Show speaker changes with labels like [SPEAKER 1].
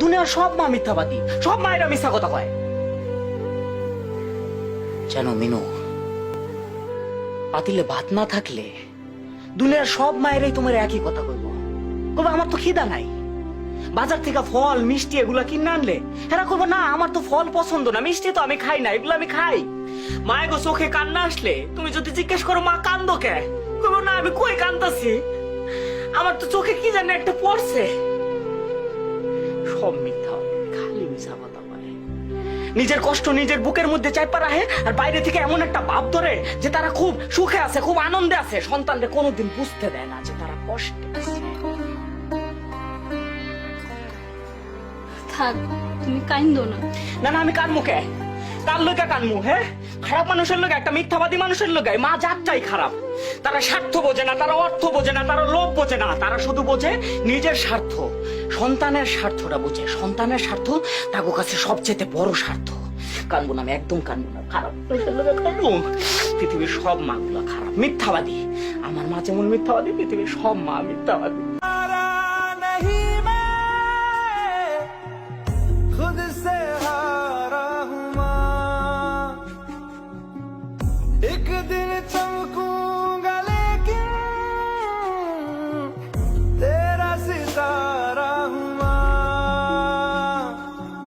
[SPEAKER 1] দুনিয়ার সব মা মিথ্যাবাদী, সব মায়েরা মিথ্যা কথা কয়। জানো মিনু, পাতিলে ভাত না থাকলে দুনিয়ার সব মায়েরাই তোমার একই কথা কইব, কবে আমার তো খিদা নাই। বাজার থেকে ফল মিষ্টি এগুলা কিনে আনলে এরা করবো না আমার তো ফল পছন্দ না, মিষ্টি তো আমি খাই না, এগুলো আমি খাই। মায়ের গো চোখে কান্না আসলে তুমি যদি জিজ্ঞেস করো মা কান্দো কে, কইবো না আমি কই কান্দাছি, আমার তো চোখে কি জানি একটা পড়ছে। সব মিথ্যা, খালি মিছা কথা বলে। নিজের কষ্ট নিজের বুকের মধ্যে চাইপা রাখে আর বাইরে থেকে এমন একটা ভাব ধরে যে তারা খুব সুখে আছে, খুব আনন্দে আছে, সন্তানদের কোনোদিন বুঝতে দেয় না যে তারা কষ্টে আছে।
[SPEAKER 2] থাক, তুমি কাইন্দো না।
[SPEAKER 1] না না, আমি কানমু কে? কার লোকে কানমু? হ্যাঁ, খারাপ মানুষের লোক, একটা মিথ্যাবাদী মানুষের লোক মা জাতটাই খারাপ। তারা স্বার্থ বোঝে না, তারা অর্থ বোঝে না, তারা লোভ বোঝে না, তারা শুধু বোঝে নিজের স্বার্থ, সন্তানের স্বার্থটা বোঝে। সন্তানের স্বার্থ তার কাছে সবচেয়ে বড় স্বার্থ। কানবো না, আমি একদম কানবো না। খারাপ মানুষের লোকে কানবো? পৃথিবীর সব মা গুলা খারাপ, মিথ্যাবাদী। আমার মা যেমন মিথ্যাবাদী, পৃথিবীর সব মা মিথ্যাবাদী।